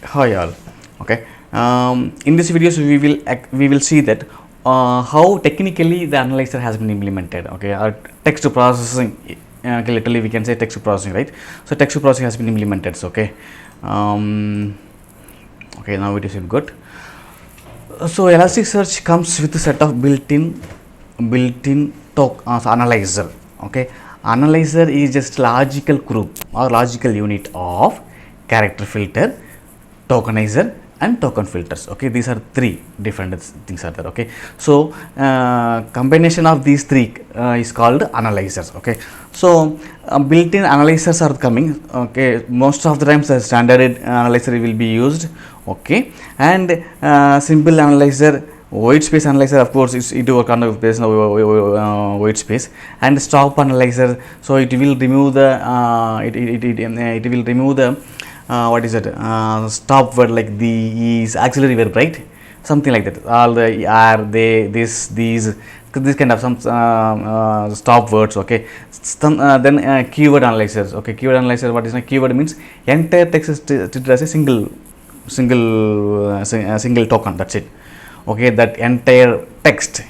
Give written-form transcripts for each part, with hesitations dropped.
Hi all. Okay. In this videos we will see that how technically the analyzer has been implemented. Okay, or text processing. Literally we can say text processing, right? So text processing has been implemented. So, okay. Okay, now it is good. So Elasticsearch comes with a set of built-in analyzer. Okay, analyzer is just logical group or logical unit of character filter, tokenizer and token filters. Okay, these are three different things are there. Okay, so combination of these three is called analyzers. Okay, so built-in analyzers are coming. Okay, most of the times the standard analyzer will be used. Okay, and simple analyzer, white space analyzer, of course it work on the based on white space, and stop analyzer, so it will remove the it will remove the what is it, stop word like the, is, auxiliary verb, right? Something like that. All the are, they, this, these, this kind of some stop words. Okay, then keyword analyzers. Okay, keyword analyzer, what is a keyword means entire text is treated as a single token, that's it. Okay, that entire text,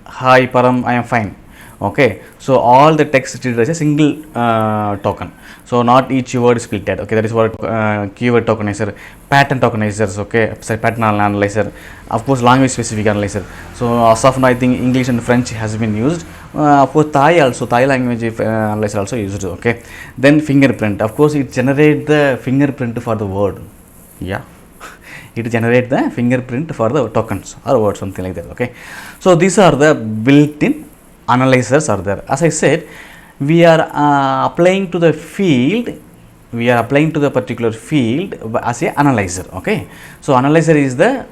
hi Param, I am fine. Okay, so all the text is treated as a single token, so not each word is split. Okay, that is what keyword tokenizer. Pattern tokenizers. Okay, pattern analyzer, of course language specific analyzer. So as of now I think English and French has been used. Of course Thai language analyzer also used. Okay, then fingerprint, of course it generates the fingerprint for the word. Yeah, it generates the fingerprint for the tokens or words, something like that. Okay, so these are the built-in analyzers are there. As I said, we are applying to the field, we are applying to the particular field as a analyzer. Okay, so analyzer is the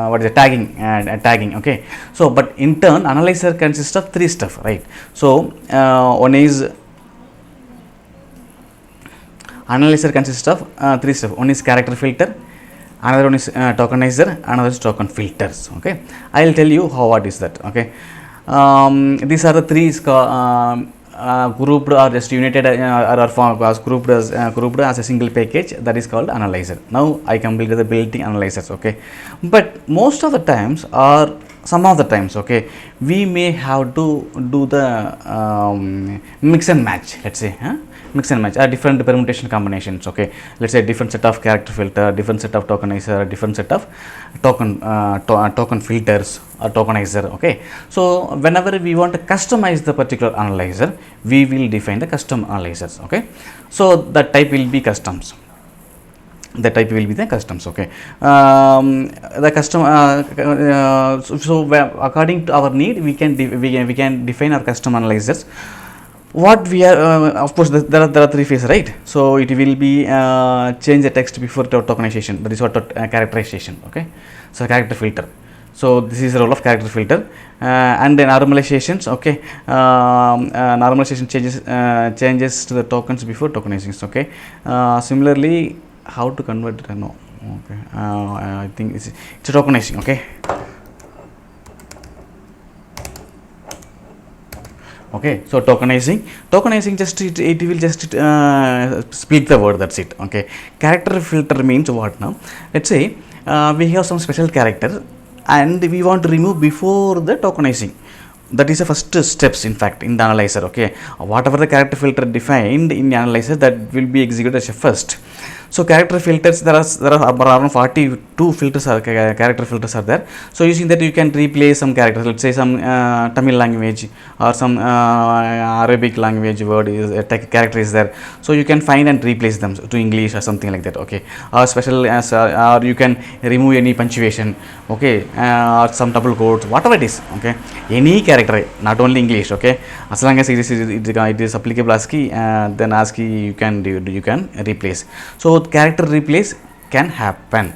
what is the tagging. Okay, so but in turn analyzer consists of three stuff, right? So one is analyzer consists of three stuff. One is character filter, another one is tokenizer, another is token filters. Okay, I will tell you what is that. Okay, these are the three grouped or just united grouped as a single package, that is called analyzer. Now I completed the built-in analyzers. Okay, but most of the times or some of the times, okay, we may have to do the mix and match, let's say, mix and match different permutation combinations. Okay, let's say different set of character filter, different set of tokenizer, different set of token filters or tokenizer. Okay, so whenever we want to customize the particular analyzer, we will define the custom analyzers. Okay, so that type will be customs. The type will be the customs. Okay, the custom so according to our need we can define our custom analyzers. What we are of course there are three phases, right? So it will be change the text before tokenization, that is what characterization. Okay, so character filter, so this is the role of character filter, and then normalizations. Okay, normalization changes to the tokens before tokenization. Okay, similarly how to convert it, no. Okay, I think it's a tokenizing. Okay, okay, so tokenizing just it will just split the word, that's it. Okay, character filter means what? Now let's say we have some special character and we want to remove before the tokenizing. That is the first steps in fact in the analyzer. Okay, whatever the character filter defined in the analyzer, that will be executed as a first. So character filters, there are around 42 filters character filters are there. So using that you can replace some characters, let's say some Tamil language or some Arabic language word is character is there, so you can find and replace them to English or something like that. Okay, or special as or you can remove any punctuation. Okay, or some double quotes, whatever it is. Okay, any character, not only English. Okay, as long as it is applicable ASCII, then ASCII you can replace. So character replace can happen.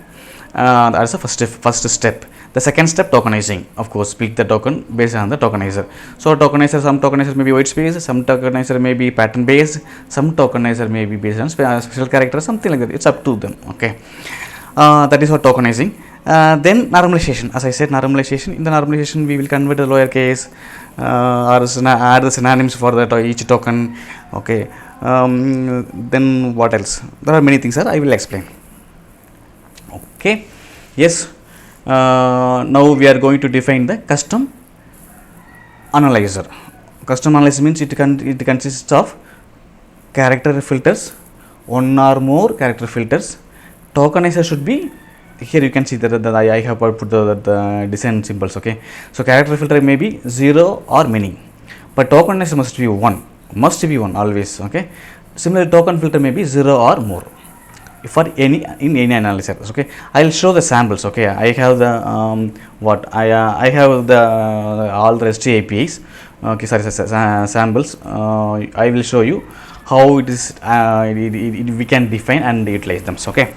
That's the first step. The second step, tokenizing. Of course, split the token based on the tokenizer. So tokenizer, some tokenizer may be white space, some tokenizer may be pattern based, some tokenizer may be based on special character, something like that. It's up to them. Okay, that is what tokenizing. Then normalization. As I said, normalization. In the normalization, we will convert the lowercase or add the synonyms for that each token. Okay. Then what else? There are many things, sir. I will explain. Okay, yes, now we are going to define the custom analyzer. Custom analyzer means it consists of character filters, one or more character filters. Tokenizer should be, here you can see that I have put the design symbols. Okay, so character filter may be 0 or many, but tokenizer must be one always. Okay, similarly token filter may be 0 or more for any analysis. Okay, I will show the samples. Okay, I have the I have the all the REST APIs. Okay, sorry, samples. I will show you how it is we can define and utilize them. So, okay,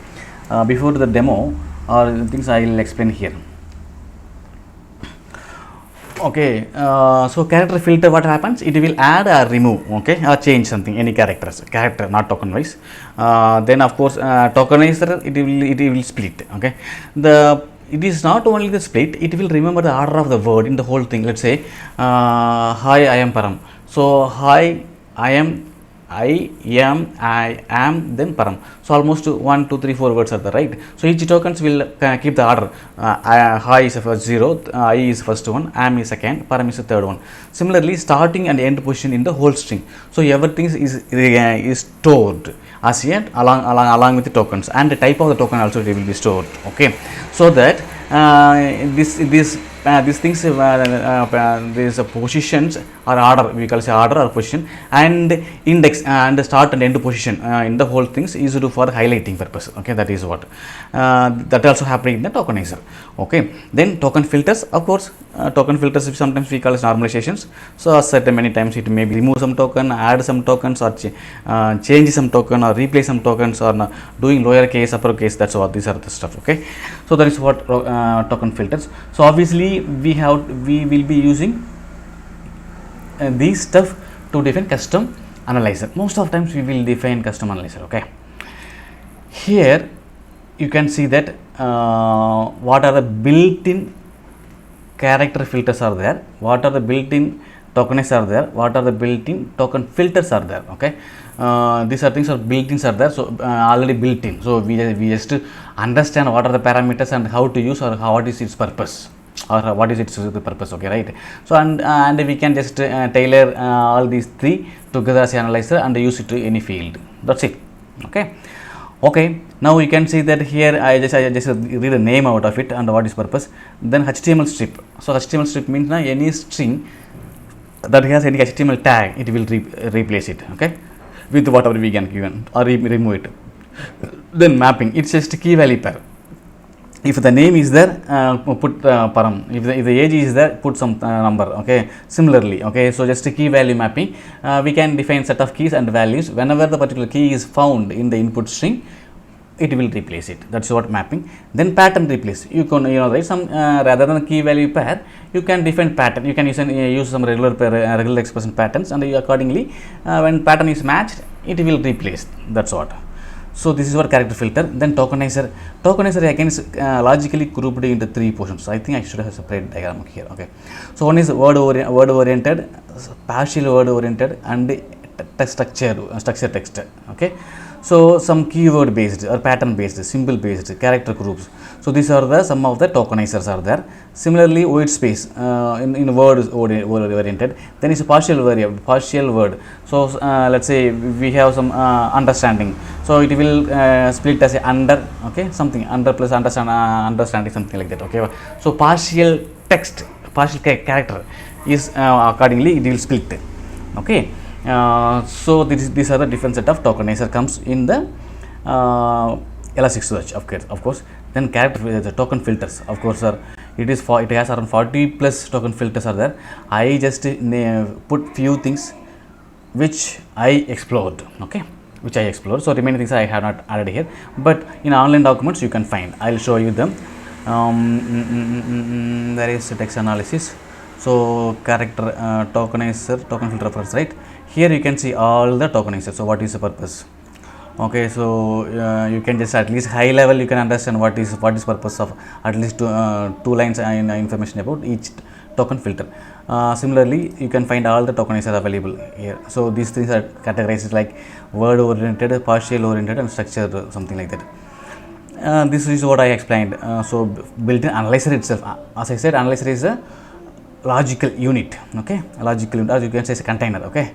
before the demo or things I will explain here. Okay, so character filter, what happens, it will add or remove, okay, or change something, any character, not token wise. Then of course tokenizer, it will split. Okay, it is not only the split, it will remember the order of the word in the whole thing. Let's say hi, I am Param. So hi, I am, then Param. So almost 1, 2, 3, 4 words are there, right? So each tokens will keep the order. Hi is the first 0, I is first one, am is second, Param is the third one. Similarly, starting and end position in the whole string. So everything is stored as yet along with the tokens, and the type of the token also will be stored. Okay, so that these things, these positions or order, we call it order or position, and index and start and end position in the whole things is used for highlighting purpose. Okay, that is what that also happening in the tokenizer. Okay, then token filters, of course, token filters sometimes we call as normalizations. So as said many times, it may be remove some token, add some tokens, or change some token, or replace some tokens, or doing lower case, upper case. That's what these are the stuff. Okay, so that is what token filters. So obviously we will be using these stuff to define custom analyzer. Most of times we will define custom analyzer. Okay, here you can see that what are the built-in character filters are there, what are the built-in tokens are there, what are the built-in token filters are there. Okay, these are things are built-ins are there, so already built-in. So we just understand what are the parameters and how to use, or what is its purpose, or what is its purpose. Okay, right? So and we can just tailor all these three together as analyzer and use it to any field. That's it. Okay, now you can see that here I just read the name out of it and what is purpose. Then HTML strip. So HTML strip means any string that has any HTML tag, it will replace it. Okay, with whatever we can given or remove it. Then mapping, it's just key value pair. If the name is there, put param. If the age is there, put some number. Okay, similarly. Okay, so just a key value mapping. We can define set of keys and values. Whenever the particular key is found in the input string, it will replace it. That's what mapping. Then pattern replace. You can write some rather than key value pair, you can define pattern. You can use some regular expression patterns, and accordingly when pattern is matched, it will replace. That's what. So this is what character filter. Then tokenizer. Tokenizer again is logically grouped into three portions. I think I should have a separate diagram here. Okay, so one is word oriented, partial word oriented, and structure text. Okay, so some keyword based or pattern based, symbol based, character groups. So these are the some of the tokenizers are there. Similarly, white space in word oriented. Then it's a partial word. So let's say we have some understanding. So it will split as a under. Okay, something under plus understanding, something like that. Okay, so partial text, partial character is accordingly it will split. Okay. So these are the different set of tokenizer comes in the Elasticsearch, of course. Then character the token filters, of course, it has around 40 plus token filters are there. I just put few things which I explored. Okay, which I explored. So remaining things I have not added here, but in online documents you can find. I'll show you them. There is text analysis. So character tokenizer, token filter first, right? Here you can see all the tokenizers. So what is the purpose? Okay, so you can just at least high level you can understand what is purpose of at least two lines in information about each token filter. Similarly, you can find all the tokenizers available here. So these things are categorized like word oriented, partial oriented, and structure, something like that. This is what I explained. So built-in analyzer itself, as I said, analyzer is a logical unit, okay, a logical unit, as you can say, it's a container, okay,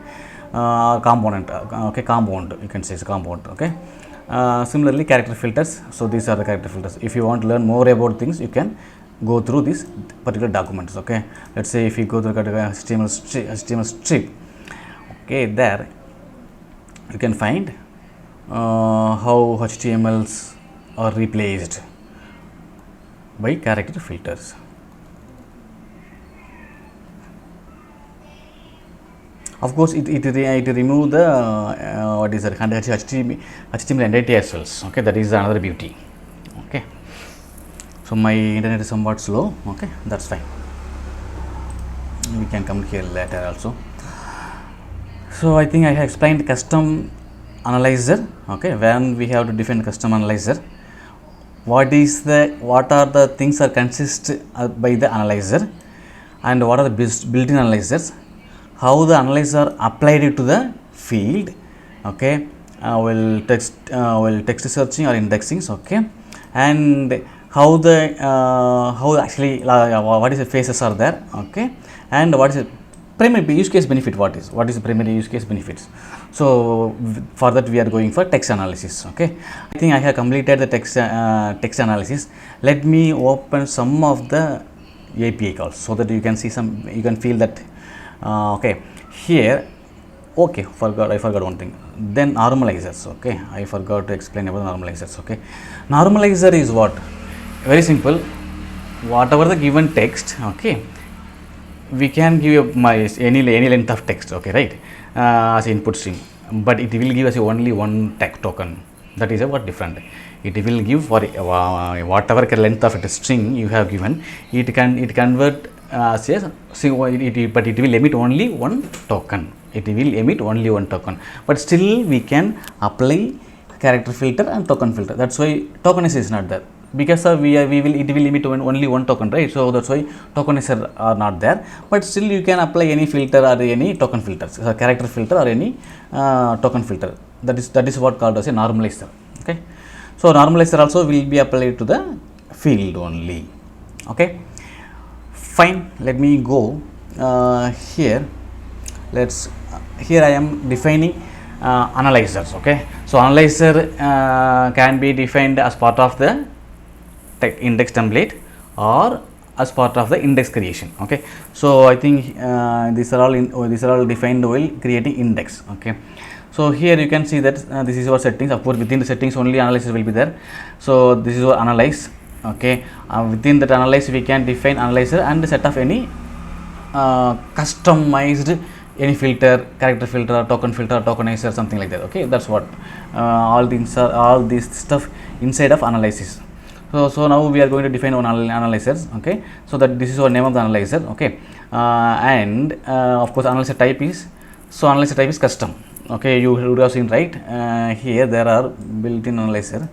component, okay, compound, you can say it's a compound, okay. Similarly, character filters. So these are the character filters. If you want to learn more about things, you can go through these particular documents, okay. Let's say if you go to the HTML strip, okay, there you can find how HTMLs are replaced by character filters. Of course, it remove the what is that HTML entity as well. Okay, that is another beauty. Okay, so my internet is somewhat slow. Okay, that's fine. We can come here later also. So I think I have explained custom analyzer. Okay, when we have to define custom analyzer, what are the things are consist by the analyzer, and what are the built-in analyzers, how the analyzer applied it to the field, okay, text searching or indexing, okay, and how the how actually what is the phases are there, okay, and what is the primary use case benefit, what is the primary use case benefits. So for that we are going for text analysis, okay. I think I have completed the text analysis. Let me open some of the API calls so that you can see you can feel that. Okay, here, okay, I forgot one thing. Then normalizers, okay, I forgot to explain about normalizers, okay. Normalizer is what? Very simple. Whatever the given text, okay, we can give any length of text, okay, right, as input string, but it will give us only one text token. That is what different. It will give for whatever length of string you have given. It convert but it will emit only one token. It will emit only one token, but still we can apply character filter and token filter. That's why tokenizer is not there, because it will emit only one token, right? So that's why tokenizer are not there, but still you can apply any filter or any token filters, character filter or any token filter. That is what called as a normalizer, okay. So normalizer also will be applied to the field only, okay. Fine, let me go here. Here I am defining analyzers, okay. So analyzer can be defined as part of the index template or as part of the index creation, okay. So I think these are all defined while creating index, okay. So here you can see that this is our settings. Of course, within the settings only analysis will be there. So this is our analyze, okay. Within that analyze we can define analyzer and set of any customized any filter, character filter or token filter or tokenizer, something like that, okay. That's what all these stuff inside of analysis. So now we are going to define one analyzers, okay. So that this is our name of the analyzer, okay. And of course analyzer type is, so analyzer type is custom, okay. You would have seen, right, here there are built-in analyzer,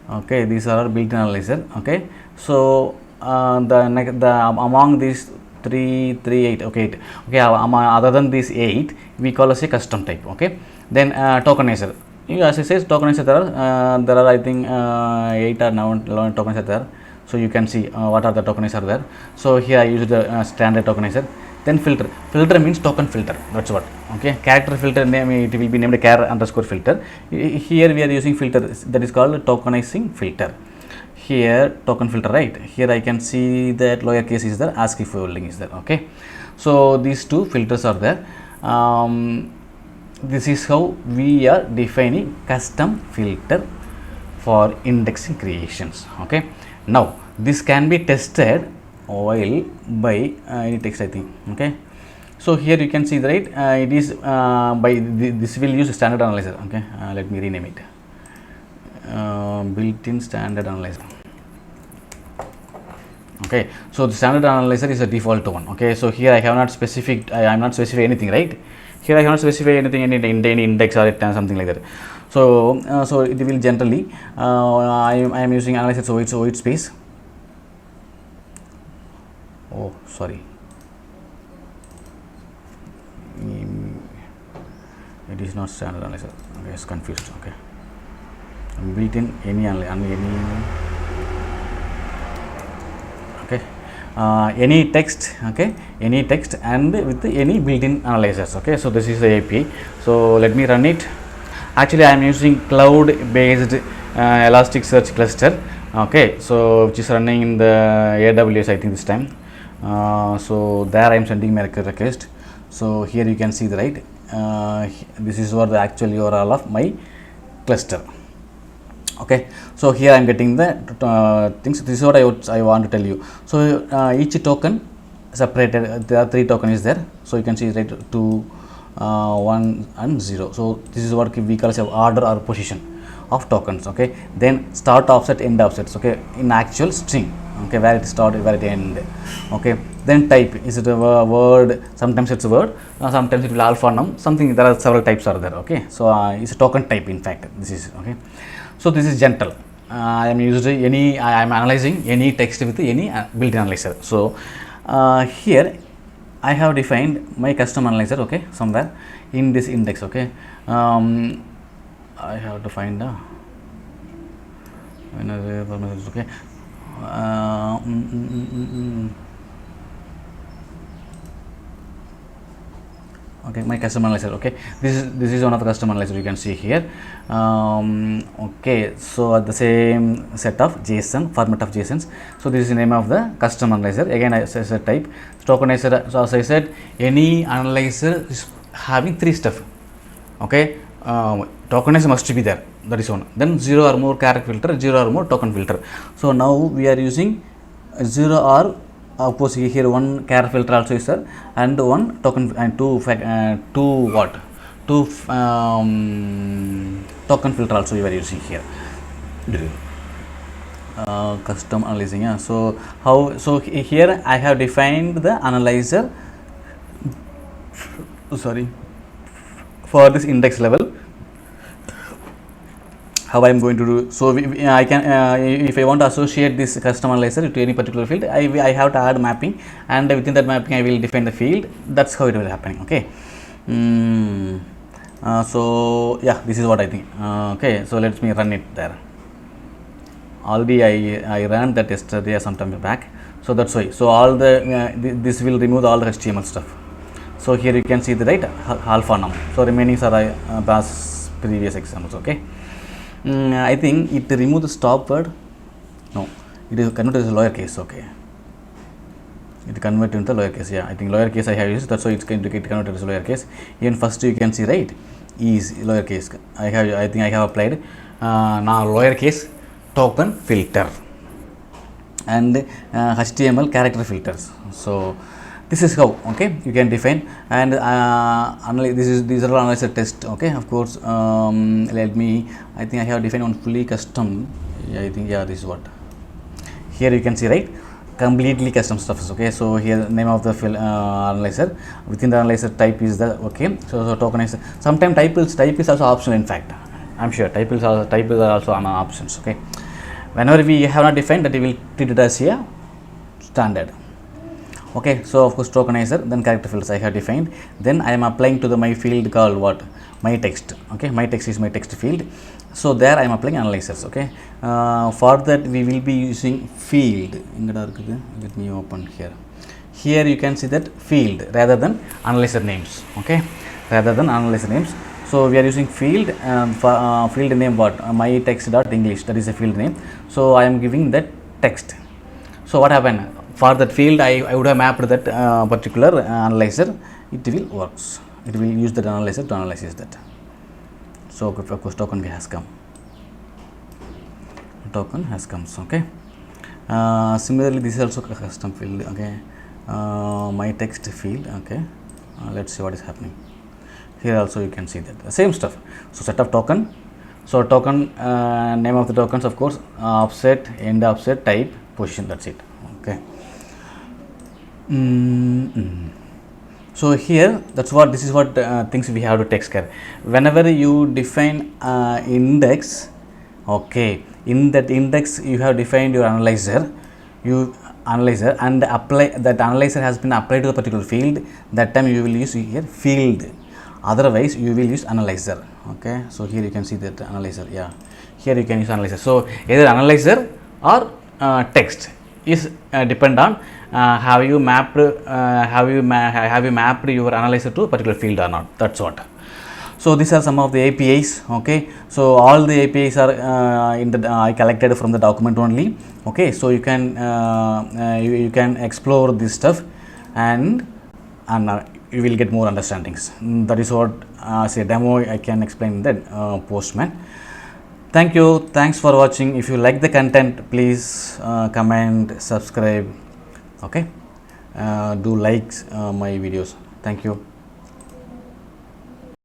okay. These are built-in analyzer, okay. So among these 8, okay, other than these 8 we call as a custom type, okay. Then tokenizer, as I says, tokenizer there are I think 8 or 11 tokenizer there. So you can see what are the tokenizer there. So here I use the standard tokenizer. Then filter means token filter, that's what, okay. Character filter name, it will be named char underscore filter. Here we are using filter that is called tokenizing filter. Here token filter, right. Here I can see that lowercase is there, ASCII folding is there, okay. So these two filters are there. This is how we are defining custom filter for indexing creations, okay. Now this can be tested while by any text, I think, okay. So here you can see, right, it is this will use standard analyzer, okay. Let me rename it, built-in standard analyzer, okay. So the standard analyzer is a default one, okay. So here I have not specific, I am not specify anything, right. Here I have not specify anything, any index or something like that. So so it will generally I am using analyzer, so it's white space. Oh, sorry, it is not standard analyzer, okay, it's confused, okay. built-in any okay, any text, okay, any text and with any built-in analyzers. Okay, so this is the API. So let me run it. Actually I am using cloud based Elasticsearch cluster, okay, so which is running in the AWS, I think this time. So there I am sending my request. So here you can see the right, this is what the actual URL of my cluster. Okay, so here I am getting the things. This is what I want to tell you. So each token separated, there are 3 tokens is there. So you can see right 2, 1 and 0. So this is what we call as order or position of tokens. Okay, then start offset, end offsets. Okay, in actual string. Okay, where it start, where it end. Okay, then type, is it a word? Sometimes it's a word, sometimes it will alpha num, something. There are several types are there. Okay, so it's a token type. In fact, this is okay. So this is gentle. I am using any, I am analyzing any text with any built-in analyzer. So here I have defined my custom analyzer. Okay, somewhere in this index. Okay, I have to find another. Okay, okay, my custom analyzer. Okay, this is one of the custom analyzer you can see here. Okay, so the same set of JSON, format of JSONs. So this is the name of the custom analyzer. Again I said type tokenizer. So as I said, any analyzer is having 3 stuff. Okay, tokenizer must be there, that is one. Then 0 or more character filter, 0 or more token filter. So now we are using 0 or, of course here one character filter also is there, and one token and two what, two token filter also we are using here. Custom analyzing. Yeah. So how? So here I have defined the analyzer. Sorry, for this index level. How I am going to do? So I can, if I want to associate this custom analyzer to any particular field, I have to add mapping, and within that mapping I will define the field. That's how it will happen. Okay. So yeah, this is what I think. Okay, so let me run it there. Already I ran that yesterday sometime back. So that's why. So all the this will remove all the HTML stuff. So here you can see the right alpha num. So remaining are past previous examples. Okay. I think it remove the stop word. No, it is converted as lowercase. Okay, it converted into lowercase. Yeah, I think lowercase I have used. That's why it's going to get converted as lowercase. Even first you can see right is lowercase. I think I have applied now lowercase token filter and HTML character filters. So this is how, okay, you can define, and these are analyzer test. Okay, of course. Let me, I think I have defined one fully custom. Yeah, I think, yeah, this is what here you can see, right, completely custom stuff. Okay, so here name of the analyzer, within the analyzer type is the, okay, so tokenizer. Sometimes type is also optional. In fact, I'm sure type is also on options. Okay, whenever we have not defined that, we will treat it as a standard. Okay, so of course tokenizer, then character filters I have defined. Then I am applying to the my field called what, my text. Okay, my text is my text field. So there I am applying analyzers. Okay, for that we will be using field. Let me open here. Here you can see that field rather than analyzer names. Okay, rather than analyzer names. So we are using field, for field name what, my text dot English, that is a field name. So I am giving that text. So what happened? For that field, I would have mapped that particular analyzer. It will works. It will use that analyzer to analyze that. So of course token has come. Token has come. Okay. Similarly, this is also a custom field. Okay. My text field. Okay. Let's see what is happening. Here also you can see that the same stuff. So set of token. So token name of the tokens, of course, offset, end offset, type, position. That's it. Okay. So here, that's what, this is what things we have to take care. Whenever you define index, okay, in that index you have defined your analyzer, and apply that analyzer has been applied to a particular field. That time you will use here field. Otherwise you will use analyzer. Okay, so here you can see that analyzer. Yeah, here you can use analyzer. So either analyzer or text is depend on have you mapped your analyzer to a particular field or not. That's what. So these are some of the APIs. Okay, so all the APIs are in the I collected from the document only. Okay, so you can you can explore this stuff and you will get more understandings. That is what as a demo I can explain that Postman. Thank you. Thanks for watching. If you like the content, please comment, subscribe. Okay, do like my videos. Thank you.